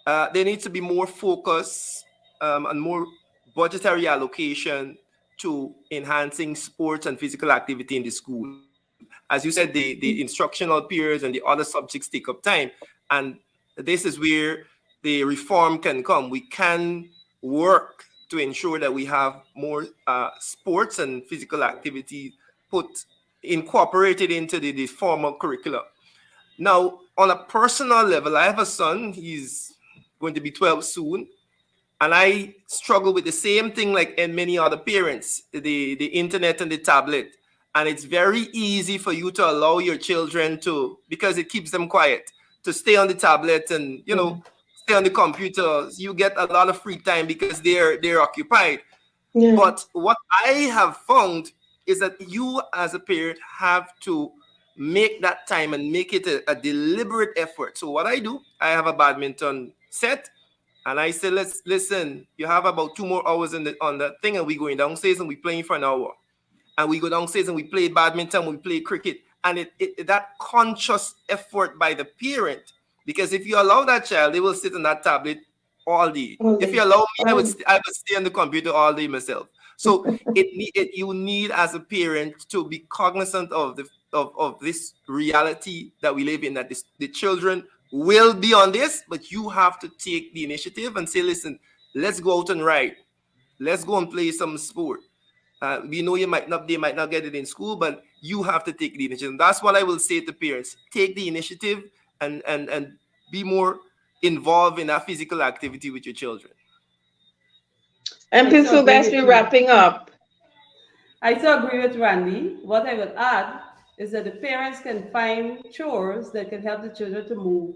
there needs to be more focus and more budgetary allocation to enhancing sports and physical activity in the school. As you said, the instructional periods and the other subjects take up time. And this is where the reform can come. We can work to ensure that we have more sports and physical activity incorporated into the formal curriculum. Now, on a personal level, I have a son. He's going to be 12 soon. And I struggle with the same thing like many other parents, the internet and the tablet. And it's very easy for you to allow your children to, because it keeps them quiet, to stay on the tablet and, you know, stay on the computer. You get a lot of free time because they're occupied. Yeah. But what I have found is that you as a parent have to make that time and make it a deliberate effort. So what I do, I have a badminton set. And I say, listen, you have about 2 more hours on that thing, and we going downstairs and we playing for an hour. And we go downstairs and we play badminton, we play cricket. And that conscious effort by the parent, because if you allow that child, they will sit on that tablet all day. If you allow me, I would stay on the computer all day myself. So you need as a parent to be cognizant of this reality that we live in, that the children will be on this, but you have to take the initiative and say, listen, let's go out and ride. Let's go and play some sport. We know they might not get it in school, but you have to take the initiative. And that's what I will say to parents. Take the initiative and be more involved in that physical activity with your children. And Flue-Bess, we're wrapping up. I so agree with Randy. What I would add is that the parents can find chores that can help the children to move.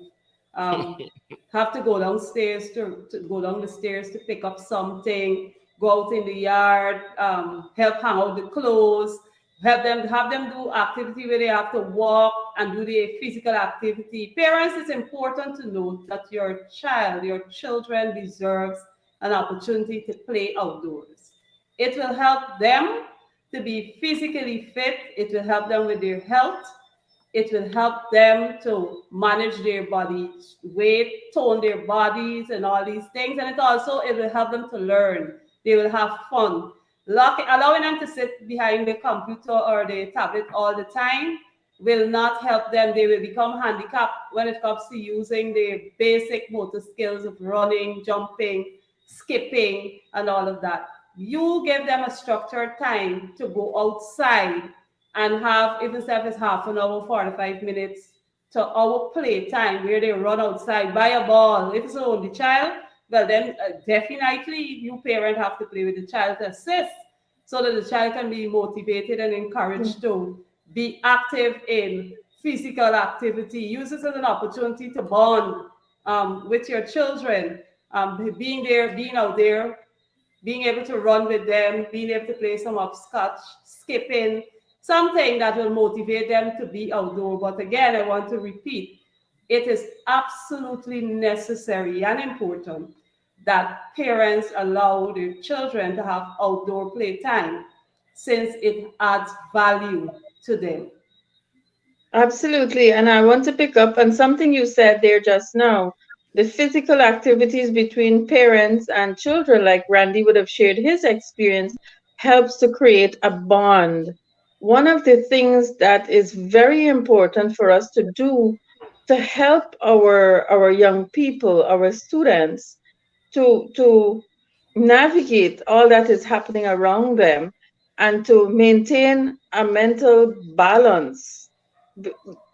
Have to go downstairs to go down the stairs to pick up something, go out in the yard, help hang out the clothes, have them do activity where they have to walk and do the physical activity. Parents, it's important to note that your children deserves an opportunity to play outdoors. It will help them to be physically fit. It will help them with their health. It will help them to manage their body weight, tone their bodies, and all these things. And it will help them to learn. They will have fun. Allowing them to sit behind the computer or the tablet all the time will not help them. They will become handicapped when it comes to using the basic motor skills of running, jumping, skipping, and all of that. You give them a structured time to go outside and have, even if it's half an hour, 45 minutes to our play time where they run outside, buy a ball. If it's only child, well, then definitely you parent have to play with the child to assist so that the child can be motivated and encouraged to be active in physical activity. Use this as an opportunity to bond with your children, being there, being out there, being able to run with them, being able to play some upscotch, skipping, something that will motivate them to be outdoor. But again, I want to repeat, it is absolutely necessary and important that parents allow their children to have outdoor playtime since it adds value to them. Absolutely. And I want to pick up on something you said there just now. The physical activities between parents and children, like Randy would have shared his experience, helps to create a bond. One of the things that is very important for us to do to help our young people, our students, to navigate all that is happening around them and to maintain a mental balance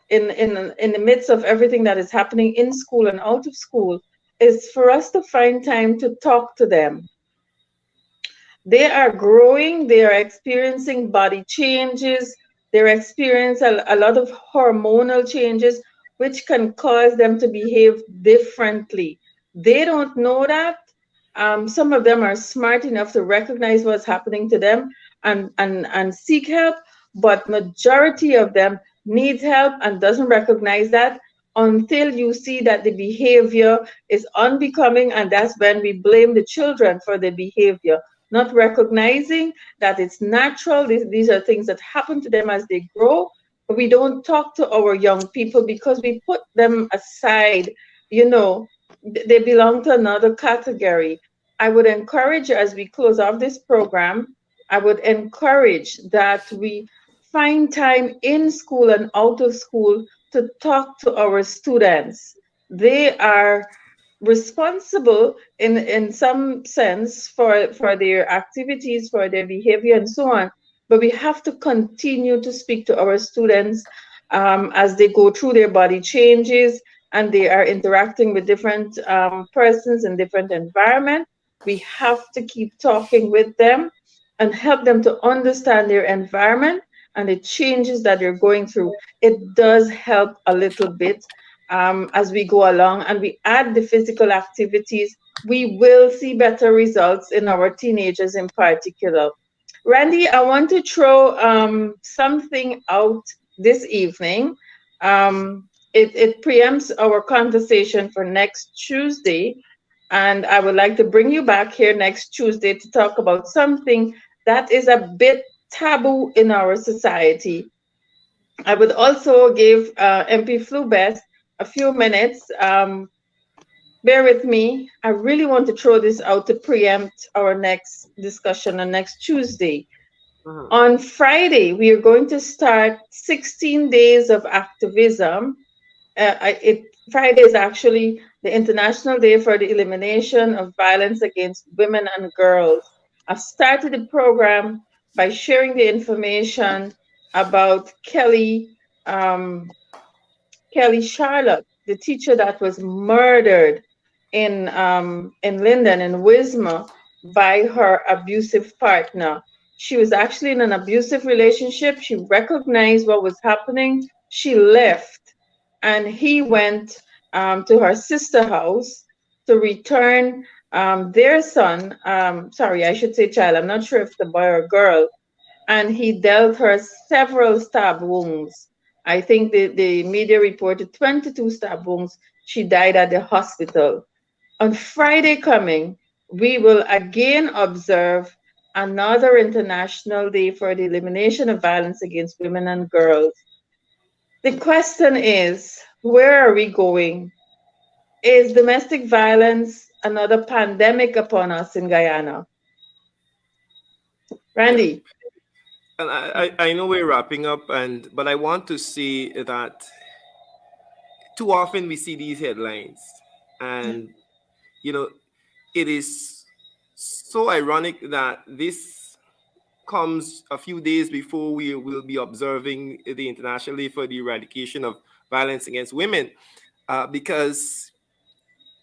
in the midst of everything that is happening in school and out of school is for us to find time to talk to them. They are growing, they are experiencing body changes, they're experiencing a lot of hormonal changes, which can cause them to behave differently. They don't know that. Some of them are smart enough to recognize what's happening to them and seek help, but majority of them needs help and doesn't recognize that until you see that the behavior is unbecoming, and that's when we blame the children for the behavior, not recognizing that it's natural. These are things that happen to them as they grow. But we don't talk to our young people because we put them aside. You know, they belong to another category. I would encourage, as we close off this program, I would encourage that we find time in school and out of school to talk to our students. They are responsible in some sense for their activities, for their behavior, and so on. But we have to continue to speak to our students as they go through their body changes and they are interacting with different persons in different environments. We have to keep talking with them and help them to understand their environment and the changes that they're going through. It does help a little bit as we go along and we add the physical activities, we will see better results in our teenagers in particular. Randy, I want to throw something out this evening. It preempts our conversation for next Tuesday, and I would like to bring you back here next Tuesday to talk about something that is a bit taboo in our society. I would also give MP Flue-Bess a few minutes. Bear with me. I really want to throw this out to preempt our next discussion on next Tuesday. On Friday, we are going to start 16 days of activism. Friday is actually the International Day for the Elimination of Violence Against Women and Girls. I've started the program by sharing the information about Kelly Charlotte, the teacher that was murdered in Linden in Wisma by her abusive partner. She was actually in an abusive relationship. She recognized what was happening. She left, and he went to her sister house to return their son. Sorry, I should say child. I'm not sure if it's a boy or girl. And he dealt her several stab wounds. I think the media reported 22 stab wounds. She died at the hospital. On Friday coming, we will again observe another International Day for the Elimination of Violence Against Women and Girls. The question is, where are we going? Is domestic violence another pandemic upon us in Guyana? Yeah. Randy? And I know we're wrapping up, but I want to say that too often we see these headlines, and you know, it is so ironic that this comes a few days before we will be observing the International Day for the Eradication of Violence Against Women, because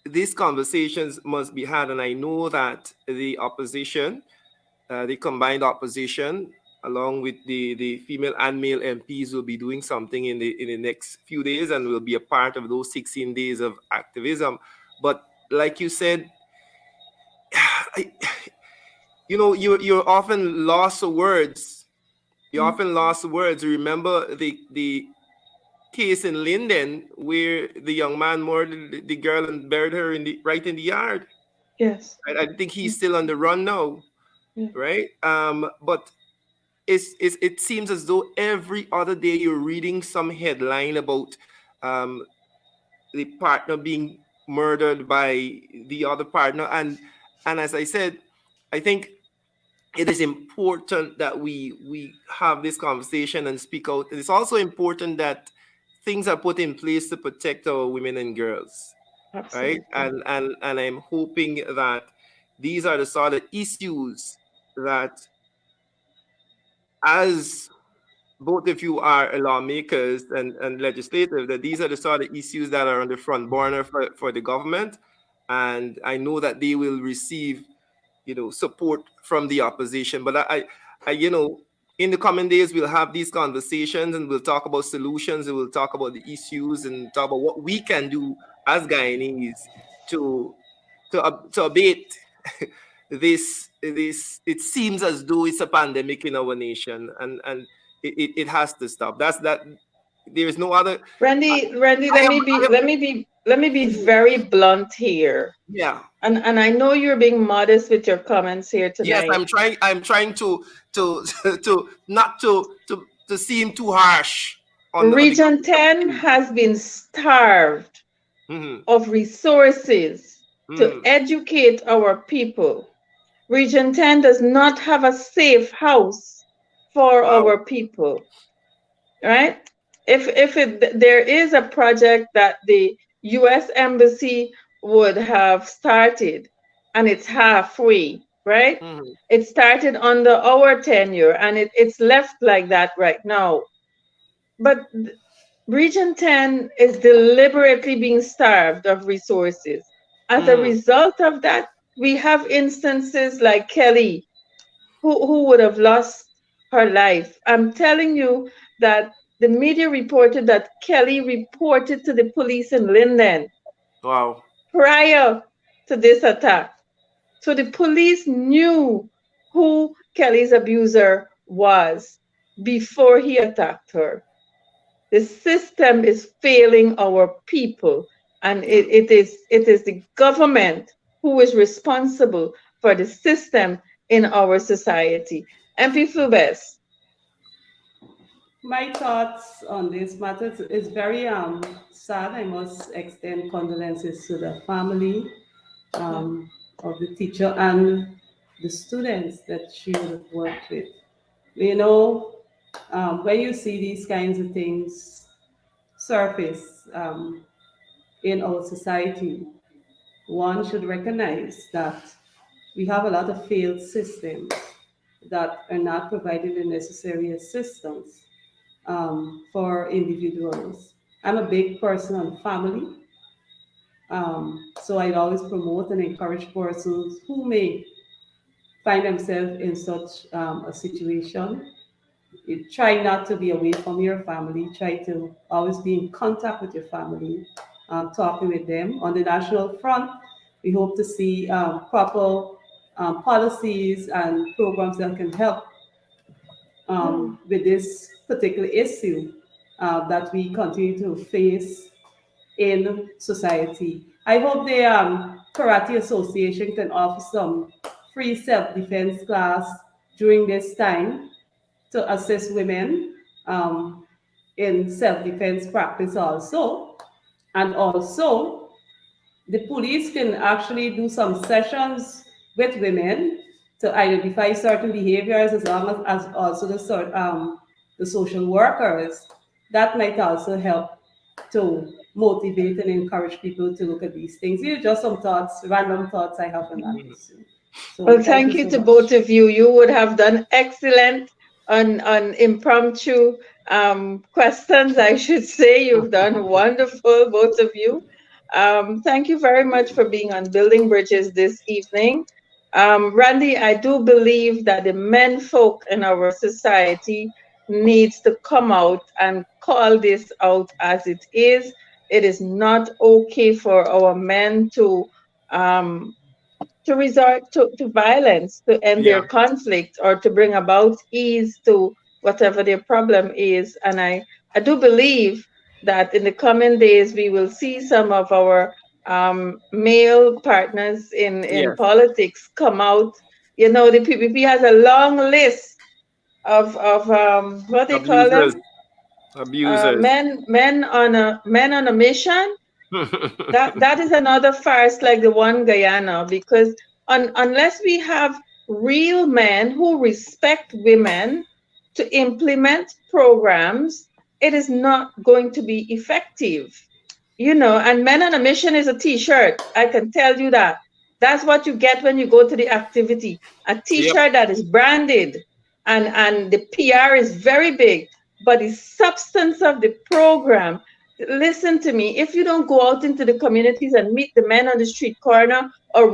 these conversations must be had. And I know that the opposition, the combined opposition, along with the female and male MPs, will be doing something in the next few days, and will be a part of those 16 days of activism. But like you said, I, you're often lost for words. You often lost words. Remember the case in Linden where the young man murdered the girl and buried her right in the yard. Yes. I think he's still on the run now, Yeah. right? But it seems as though every other day you're reading some headline about the partner being murdered by the other partner, and as I said, I think it is important that we have this conversation and speak out. It's also important that things are put in place to protect our women and girls, right? Absolutely. And I'm hoping that these are the sort of issues that, as both of you are lawmakers and legislators, that these are the sort of issues that are on the front burner for the government. And I know that they will receive, support from the opposition. But in the coming days, we'll have these conversations and we'll talk about solutions and we'll talk about the issues and talk about what we can do as Guyanese to abate this. It seems as though it's a pandemic in our nation, and it has to stop. There is no other. Randy, I am, let me be very blunt here. yeah. And I know you're being modest with your comments here Yes, tonight. I'm trying to not to seem too harsh on the Region 10 has been starved mm-hmm. of resources to Mm-hmm. educate our people. Region 10 does not have a safe house for Wow. our people, right? There is a project that the US Embassy would have started and it's halfway, right? Mm-hmm. It started under our tenure and it's left like that right now. But Region 10 is deliberately being starved of resources. As a result of that, we have instances like Kelly, who would have lost her life. I'm telling you that the media reported that Kelly reported to the police in Linden Wow. prior to this attack. So the police knew who Kelly's abuser was before he attacked her. The system is failing our people, and it is the government who is responsible for the system in our society. MP Flue-Bess. My thoughts on this matter is very sad. I must extend condolences to the family of the teacher and the students that she would have worked with. You know, when you see these kinds of things surface in our society, one should recognize that we have a lot of failed systems that are not providing the necessary assistance for individuals. I'm a big person on family, so I always promote and encourage persons who may find themselves in such a situation. You try not to be away from your family. Try to always be in contact with your family, talking with them. On the national front, we hope to see proper policies and programs that can help with this particular issue that we continue to face in society. I hope the Karate Association can offer some free self-defense class during this time to assist women in self-defense practice also. And also, the police can actually do some sessions with women to identify certain behaviors, as long as also the social workers. That might also help to motivate and encourage people to look at these things. These are just some thoughts, random thoughts I have on that issue. So Well, thank thank you you so to much. both of you. You would have done excellent on impromptu questions, I should say. You've done wonderful, both of you. Thank you very much for being on Building Bridges this evening. Randy, I do believe that the men folk in our society needs to come out and call this out as it is. It is not okay for our men to resort to violence to end Yeah. their conflict or to bring about ease to whatever their problem is. And I do believe that in the coming days we will see some of our male partners in Yes. politics come out. You know, the PPP has a long list of what they call Abusers. them, Abusers. men on a mission. That is another farce like the one Guyana, because unless we have real men who respect women to implement programs, it is not going to be effective. You know, and Men on a Mission is a t-shirt. I can tell you that. That's what you get when you go to the activity. A Yep. t-shirt that is branded and the PR is very big, but the substance of the program, listen to me, if you don't go out into the communities and meet the men on the street corner or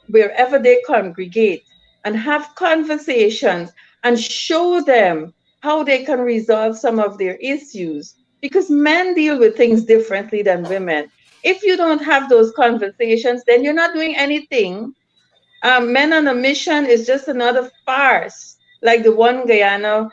wherever they congregate and have conversations and show them how they can resolve some of their issues, because men deal with things differently than women. If you don't have those conversations, then you're not doing anything. Men on a Mission is just another farce, like the one Guyana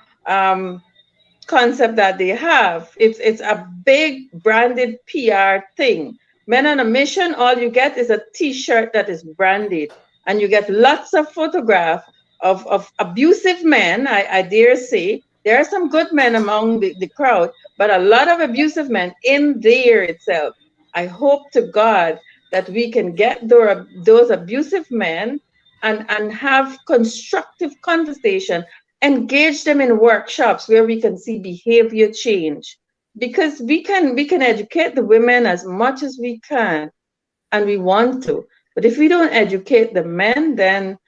concept that they have. It's a big branded PR thing. Men on a Mission, all you get is a t-shirt that is branded, and you get lots of photographs of abusive men. I dare say there are some good men among the crowd, but a lot of abusive men in there itself. I hope to God that we can get those abusive men and have constructive conversation, engage them in workshops where we can see behavior change, because we can educate the women as much as we can, and we want to, but if we don't educate the men, then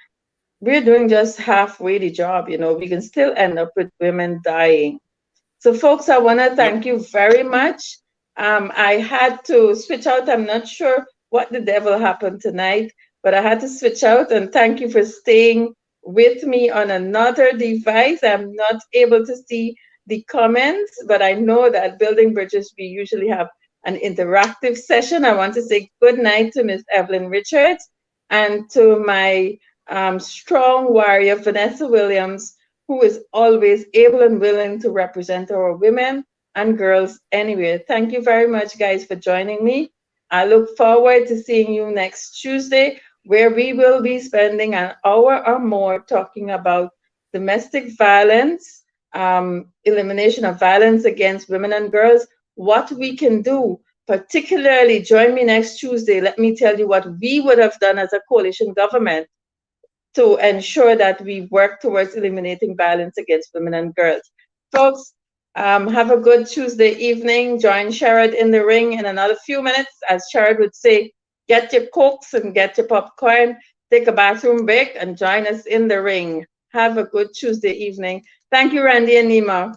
we're doing just halfway the job. You know, we can still end up with women dying. So folks, I want to thank you very much. I had to switch out. I'm not sure what the devil happened tonight, but I had to switch out, and thank you for staying with me on another device. I'm not able to see the comments, but I know that Building Bridges, we usually have an interactive session. I want to say good night to Miss Evelyn Richards and to my strong warrior, Vanessa Williams, who is always able and willing to represent our women and girls anywhere. Thank you very much, guys, for joining me. I look forward to seeing you next Tuesday, where we will be spending an hour or more talking about domestic violence, elimination of violence against women and girls, what we can do. Particularly, join me next Tuesday. Let me tell you what we would have done as a coalition government to ensure that we work towards eliminating violence against women and girls. Folks, have a good Tuesday evening. Join Sherrod in the ring in another few minutes. As Sherrod would say, get your cokes and get your popcorn, take a bathroom break, and join us in the ring. Have a good Tuesday evening. Thank you, Randy and Nima.